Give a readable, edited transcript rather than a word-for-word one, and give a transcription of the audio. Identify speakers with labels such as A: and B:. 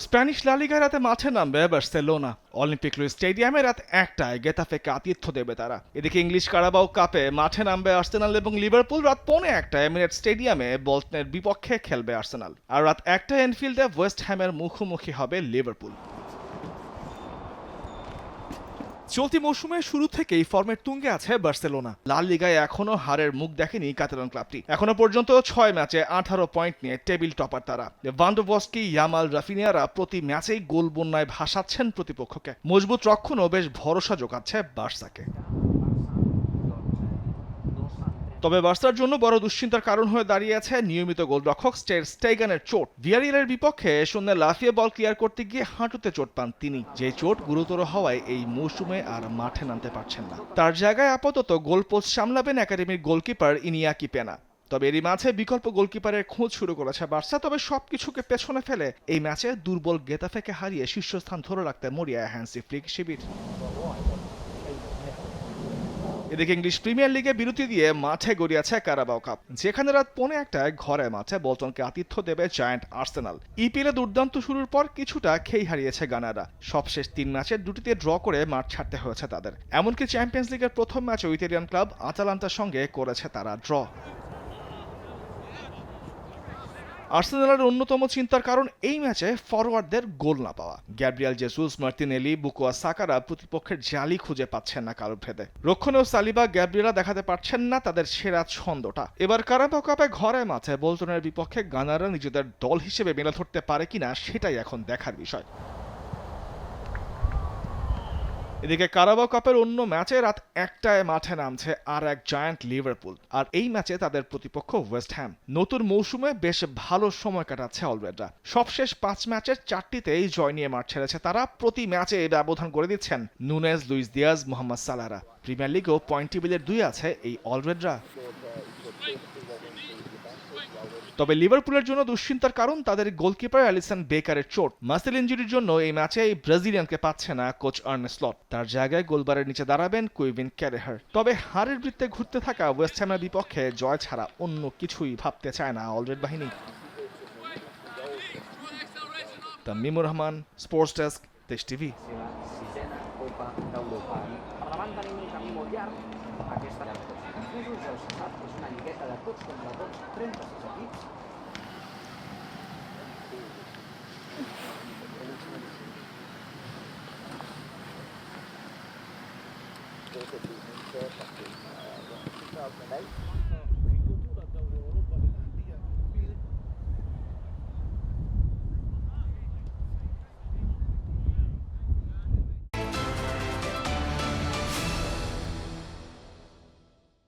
A: Spanish লা লিগায় রাতে মাঠে নামবে বার্সেলোনা। অলিম্পিক লুই স্টেডিয়ামে রাত ১টায় গেতাফেকে আতিথ্য দেবে তারা। এদিকে ইংলিশ কারাবাও কাপে মাঠে নামবে আর্সেনাল এবং লিভারপুল। রাত ১:৩০টায় এমিরেটস স্টেডিয়ামে বল্টনের বিপক্ষে খেলবে আর্সেনাল। আর রাত ১টায় এনফিল্ডে ওয়েস্ট হ্যামের মুখোমুখি হবে লিভারপুল। চলতি মৌসুমের শুরু থেকেই ফর্মের তুঙ্গে আছে বার্সেলোনা। লা লিগায় এখনো হারের মুখ দেখেনি কাতালান ক্লাবটি। এখনো পর্যন্ত ৬ ম্যাচে ১৮ পয়েন্ট নিয়ে টেবিল টপার তারা। ভান্ডোভস্কি, ইয়ামাল, রাফিনিয়ারা প্রতি ম্যাচেই গোল বন্যায় ভাসাচ্ছেন প্রতিপক্ষকে। মজবুত রক্ষণও বেশ ভরসা জোগাচ্ছে বার্সাকে। তবে বার্সার জন্য বড় দুশ্চিন্তার কারণ হয়ে দাঁড়িয়ে আছে নিয়মিত গোলরক্ষক স্টের স্টেগানের চোট। ভিয়ারিয়ালের বিপক্ষে শূন্যে লাফিয়ে বল ক্লিয়ার করতে গিয়ে হাঁটুতে চোট পান তিনি, যে চোট গুরুতর হওয়ায় এই মৌসুমে আর মাঠে নামতে পারছেন না। তার জায়গায় আপাতত গোলপোস্ট সামলাবেন একাডেমির গোলকিপার ইনিয়াকি পেনা। তবে এরই মাঝে বিকল্প গোলকিপারের খোঁজ শুরু করেছে বার্সা। তবে সবকিছুকে পেছনে ফেলে এই ম্যাচে দুর্বল গেতাফেকে হারিয়ে শীর্ষস্থান ধরে রাখতে মরিয়া হ্যান্সি ফ্লিক শিবির। এদিকে ইংলিশ প্রিমিয়ার লিগে বিরতি দিয়ে মাঠে গড়িয়েছে কারাবাও কাপ, যেখানে রাত ১:৩০টায় ঘরে মাঠে বল্টনকে আতিথ্য দেবে জায়ান্ট আর্সেনাল। ইপিএলে দুর্দান্ত শুরুর পর কিছুটা খেই হারিয়েছে গানাররা। সবশেষ ৩ ম্যাচের ২টিতে ড্র করে মাঠ ছাড়তে হয়েছে তাদের। এমনকি চ্যাম্পিয়ন্স লিগের প্রথম ম্যাচে ইতালিয়ান ক্লাব আতালান্তার সঙ্গে করেছে তারা ড্র। আর্সেনালের অন্যতম চিন্তার কারণ এই ম্যাচে ফরওয়ার্ডদের গোল না পাওয়া। গ্যাব্রিয়েল জেসুস, মার্তিনেলি, বুকোয়া সাকারা প্রতিপক্ষের জালি খুঁজে পাচ্ছেন না কালো ভেদে। রক্ষণেও সালিবা, গ্যাব্রিয়েলা দেখাতে পারছেন না তাদের সেরা ছন্দটা। এবার কারাবাও কাপে ঘরে মাঠে বোল্টনের বিপক্ষে গানাররা নিজেদের দল হিসেবে মেলে ধরতে পারে কিনা সেটাই এখন দেখার বিষয়। এদিকে কারাবাও কাপের অন্য ম্যাচে রাত ১টায় মাঠে নামছে আর এক জায়ান্ট লিভারপুল। আর এই ম্যাচে তাদের প্রতিপক্ষ ওয়েস্ট হ্যাম। নতুন মৌসুমে বেশ ভালো সময় কাটাচ্ছে অলরেডরা। সবশেষ ৫ ম্যাচের ৪টিতেই জয় নিয়ে মাঠ ছেড়েছে তারা। প্রতি ম্যাচে এই ব্যবধান করে দিচ্ছেন নুনেজ, লুইস দিয়াজ, মোহাম্মদ সালাহরা। প্রিমিয়ার লিগেও পয়েন্ট টেবিলের ২ আছে এই অলরেডরা। তবে লিভারপুলের জন্য দুশ্চিন্তার কারণ তাদের গোলকিপার অ্যালিসন বেকারের চোট। মাসেল ইনজুরির জন্য এই ম্যাচে এই ব্রাজিলিয়ানকে পাচ্ছে না কোচ আর্নে স্লট। তার জায়গায় গোলবারের নিচে দাঁড়াবেন কুইভিন ক্যারেহার। তবে হারের বৃত্তে ঘুরতে থাকা ওয়েস্ট হ্যামের বিপক্ষে জয় ছাড়া অন্য কিছুই ভাবতে চায় না অলরেড বাহিনী। তামিমুর রহমান, স্পোর্টস ডেস্ক, দেশ TV.
B: Tôi sẽ tìm cho các cái, cái đấy